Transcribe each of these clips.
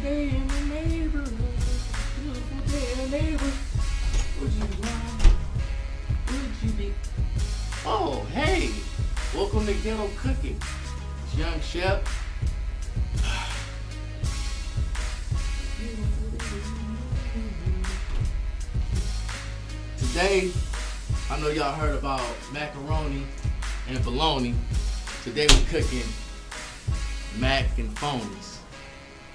day in the neighborhood. Beautiful day in the neighborhood. Would you lie? Would you be? Oh, hey. Welcome to Ghetto Cookin. It's Young Chef. Today, I know y'all heard about macaroni and bologna. Today we cooking mac and phonies.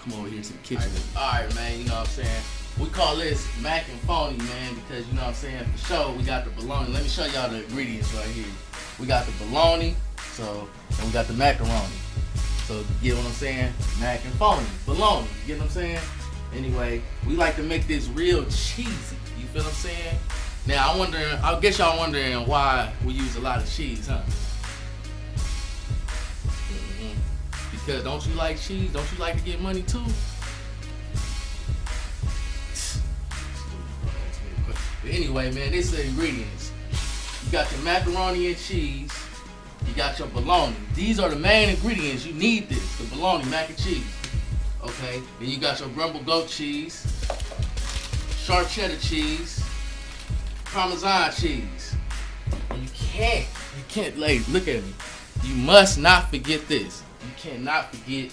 Come over here to the kitchen. Alright, man, you know what I'm saying? We call this mac and phony, man, because you know what I'm saying, for sure we got the bologna. Let me show y'all the ingredients right here. We got the bologna, and we got the macaroni. So, you get what I'm saying? Mac and phony. Bologna, you get what I'm saying? Anyway, we like to make this real cheesy. You feel what I'm saying? Now, I guess y'all wondering why we use a lot of cheese, huh? Because don't you like cheese? Don't you like to get money too? But anyway, man, this is the ingredients. You got your macaroni and cheese. You got your bologna. These are the main ingredients. You need this, the bologna, mac and cheese. Okay? Then you got your grumble goat cheese, sharp cheddar cheese, Parmesan cheese. And you can't, ladies, look at me. You must not forget this. You cannot forget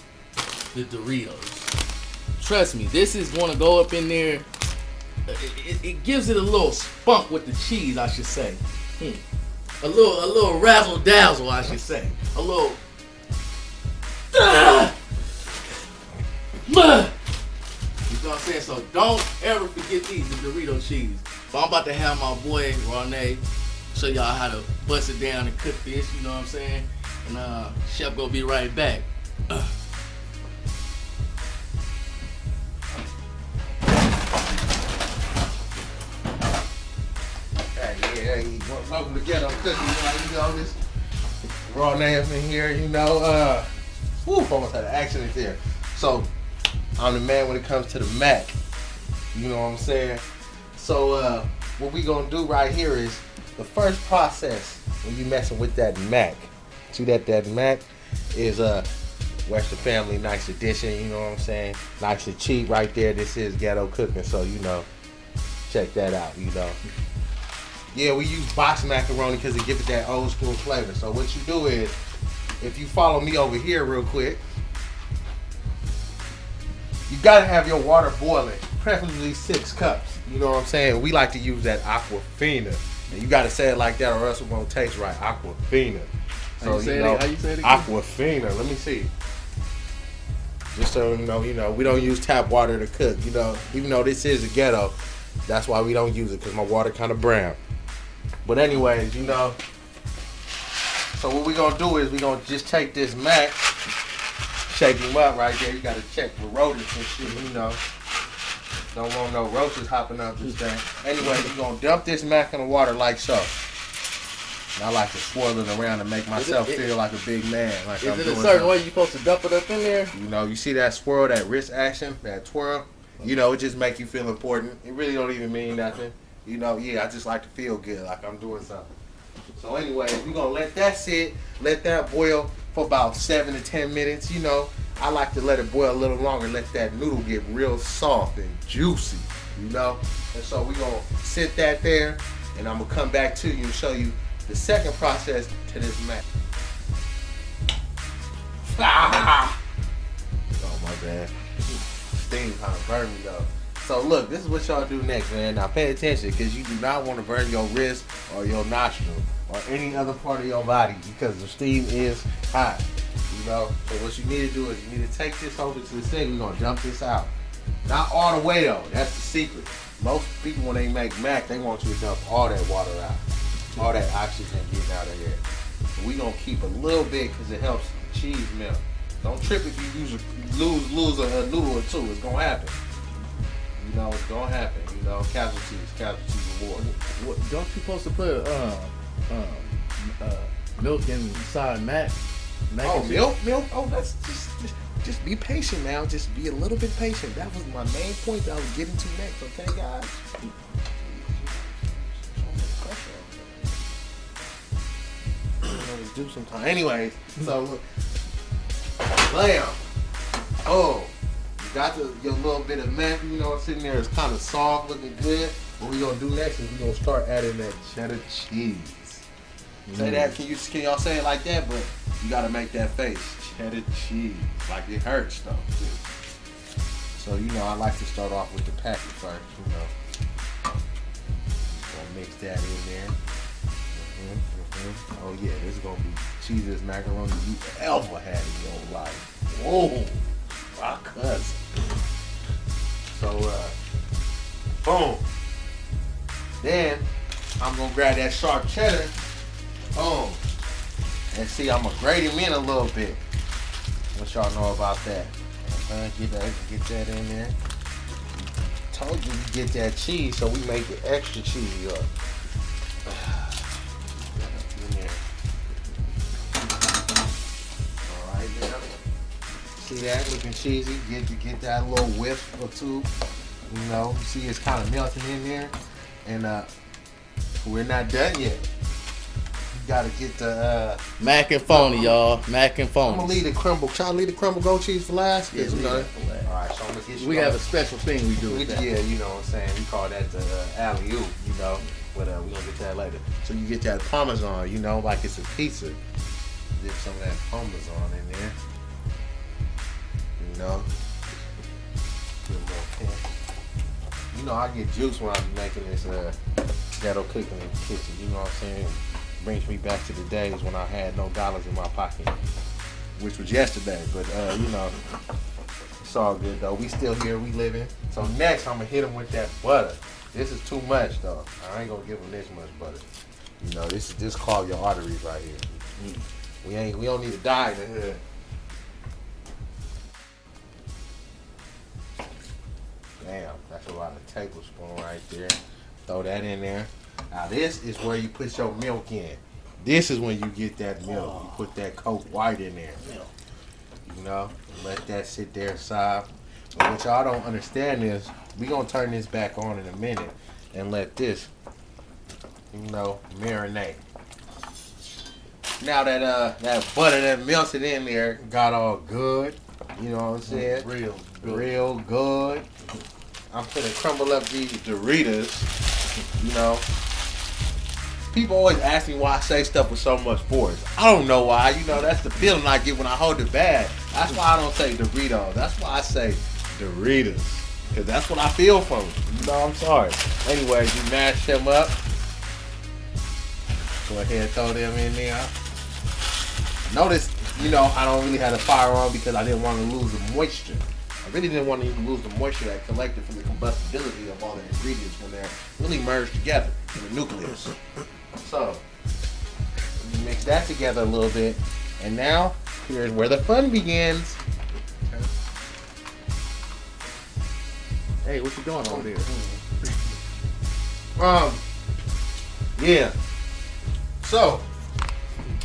the Doritos. Trust me, this is going to go up in there. It gives it a little spunk with the cheese, I should say. A little razzle dazzle, I should say. A little. You know what I'm saying? So don't ever forget these, the Dorito cheese. But I'm about to have my boy Ronnie show y'all how to bust it down and cook this. You know what I'm saying? And Chef gonna be right back. Hey, welcome to Ghetto Cookin. You know, this raw names in here, you know. Almost had an accident there. So, I'm the man when it comes to the Mac. You know what I'm saying? So, what we gonna do right here is the first process when you messing with that Mac. See that Mac is Western Family Nice Edition, you know what I'm saying? Nice and cheap right there. This is Ghetto Cookin, so you know, check that out, you know. Yeah, we use boxed macaroni because it gives it that old school flavor. So what you do is, if you follow me over here real quick, you gotta have your water boiling, preferably 6 cups. You know what I'm saying? We like to use that Aquafina. And you gotta say it like that or else it won't taste right. Aquafina. So how you say it again? Aquafina. Let me see. Just so you know, we don't use tap water to cook. You know, even though this is a ghetto, that's why we don't use it because my water kind of brown. But anyways, you know. So what we gonna do is we gonna just take this Mac, shake him up right there. You gotta check for rodents and shit. You know, don't want no roaches hopping up this thing. Anyway, you gonna dump this Mac in the water like so. And I like to swirl it around to make myself feel like a big man. Like is it a certain way you supposed to dump it up in there? You know, you see that swirl, that wrist action, that twirl? You know, it just make you feel important. It really don't even mean nothing. You know, yeah, I just like to feel good, like I'm doing something. So anyway, we're going to let that sit, let that boil for about 7 to 10 minutes. You know, I like to let it boil a little longer, let that noodle get real soft and juicy, you know. And so we're going to sit that there, and I'm going to come back to you and show you the second process to this Mac. Oh, my bad. Steam kind of burned me, though. So look, this is what y'all do next, man. Now pay attention, because you do not want to burn your wrist or your nostril or any other part of your body, because the steam is hot, you know. So what you need to do is you need to take this over to the sink. We're going to dump this out. Not all the way, though. That's the secret. Most people, when they make mac, they want you to dump all that water out. All that oxygen getting out of here. So we're going to keep a little bit because it helps the cheese melt. Don't trip if you lose a noodle or two. It's going to happen. You know, it's gonna happen. You know, casualties of war. What, don't you supposed to put milk inside mac? Oh, milk? Oh, that's just be patient now. Just be a little bit patient. That was my main point that I was getting to next. Okay, guys. Do sometime. Anyways, so look, blam. Oh. got your little bit of mac, you know, sitting there. It's kind of soft, looking good. What we gonna do next is we gonna start adding that cheddar cheese. Say that, can y'all say it like that? But you gotta make that face. Cheddar cheese. Like it hurts though, too. So, you know, I like to start off with the packet first, you know. Gonna mix that in there. Oh yeah, this is gonna be cheesiest macaroni you ever had in your life. Whoa, my cousin. So, boom. Then I'm gonna grab that sharp cheddar. Boom. And see, I'm gonna grate him in a little bit. What y'all know about that? Get that in there. Told you we get that cheese, so we make it extra cheesy up. Alright now. See that looking cheesy? Get that little whiff or two. You know, see it's kind of melting in there. And we're not done yet. You gotta get the mac and phony, y'all. Mac and phony. I'm gonna leave the crumble. Try to leave the crumble goat cheese for last. Yeah, you know. Alright, so I'm gonna get you. We have a special thing we do with that. Yeah, you know what I'm saying. We call that the alley-oop, you know. But we gonna get that later. So you get that Parmesan, you know, like it's a pizza. Dip some of that Parmesan in there. You know. Get more pink. You know, I get juice when I'm making this Ghetto Cookin in the kitchen. You know what I'm saying? Brings me back to the days when I had no dollars in my pocket, which was yesterday. But you know, it's all good though. We still here, we living. So next, I'm gonna hit them with that butter. This is too much though. I ain't gonna give them this much butter. You know, this clog your arteries right here. We don't need to die in the hood. Damn, that's a lot of tablespoon right there. Throw that in there. Now this is where you put your milk in. This is when you get that milk. You put that Coke White in there. You know, let that sit there aside. But what y'all don't understand is we gonna turn this back on in a minute and let this, you know, marinate. Now that that butter that melted in there got all good. You know what I'm saying? Real good. I'm gonna crumble up these Doritos. You know, people always ask me why I say stuff with so much force. I don't know why. You know, that's the feeling I get when I hold it bad. That's why I don't say Doritos. That's why I say Doritos. Because that's what I feel from it. You know, I'm sorry. Anyways, you mash them up. Go ahead and throw them in there. Notice, you know, I don't really have the fire on because I didn't want to lose the moisture. I really didn't want to even lose the moisture that collected from the combustibility of all the ingredients when they're really merged together in the nucleus. So, you mix that together a little bit, and now, here's where the fun begins. Hey, what you doing over there? Yeah. So,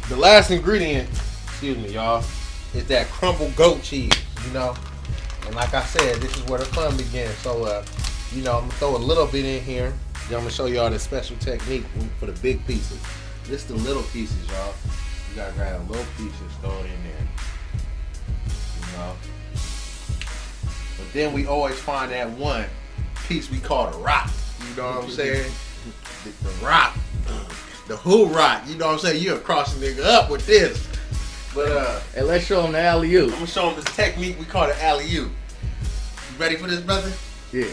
the last ingredient, excuse me, y'all, is that crumbled goat cheese, you know? And like I said, this is where the fun begins. So, you know, I'm going to throw a little bit in here. Then I'm going to show y'all the special technique for the big pieces. This is the little pieces, y'all. You got to grab little pieces, throw it in there. You know? But then we always find that one piece we call the rock. You know what I'm saying? The rock. The who rock. You know what I'm saying? You'll cross a nigga up with this. But hey, let's show them the alley-oop. I'm gonna show them this technique we call the alley-oop. You ready for this, brother? Yeah.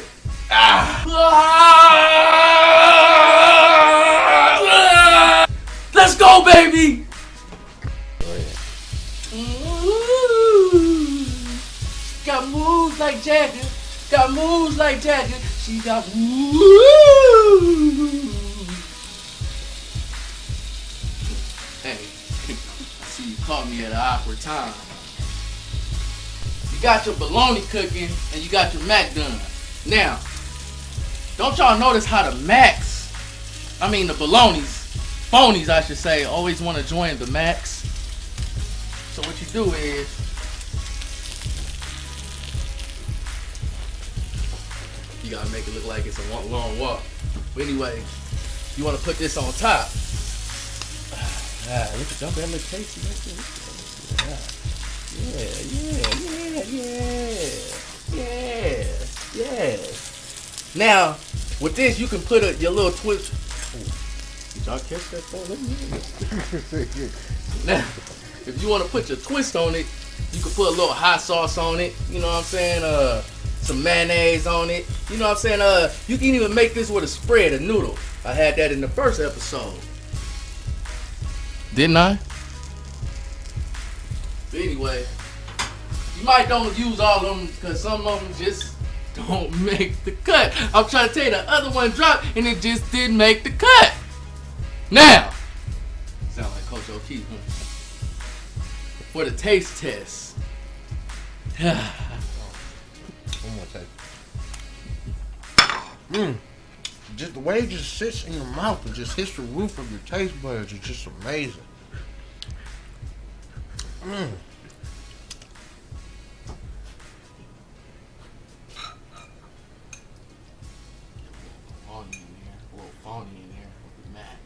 Let's go, baby. Go ahead. Got moves like Jagger. Got moves like Jagger. She got moves. Hey, I see you caught me at an awkward time. You got your bologna cooking and you got your mac done. Now, don't y'all notice how the macs, I mean the phonies I should say, always want to join the macs? So what you do is, you gotta make it look like it's a long walk. But anyway, you want to put this on top. Look at that look tasty. Yeah. Now, with this, you can put your little twist. Did y'all catch that phone? Now, if you want to put your twist on it, you can put a little hot sauce on it. You know what I'm saying? Some mayonnaise on it. You know what I'm saying? You can even make this with a spread, a noodle. I had that in the first episode. Didn't I? But anyway, you might don't use all of them because some of them just don't make the cut. I'm trying to tell you, the other one dropped and it just didn't make the cut. Now, sound like Coach O'Keefe, huh? For the taste test. One more take. Just the way it just sits in your mouth and just hits the roof of your taste buds is just amazing. Phony in there, a little phony in there with the Mac.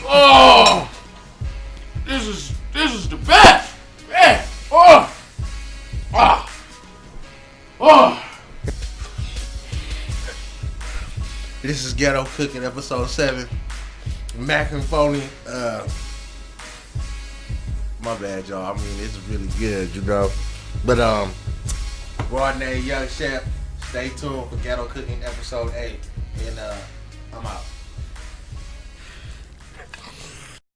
Oh, this is the best, man. This is Ghetto Cookin, episode 7. Mac and Phony. My bad, y'all. I mean, it's really good, you know. But Rodney, Young Chef. Stay tuned for Ghetto Cookin, episode 8, and I'm out.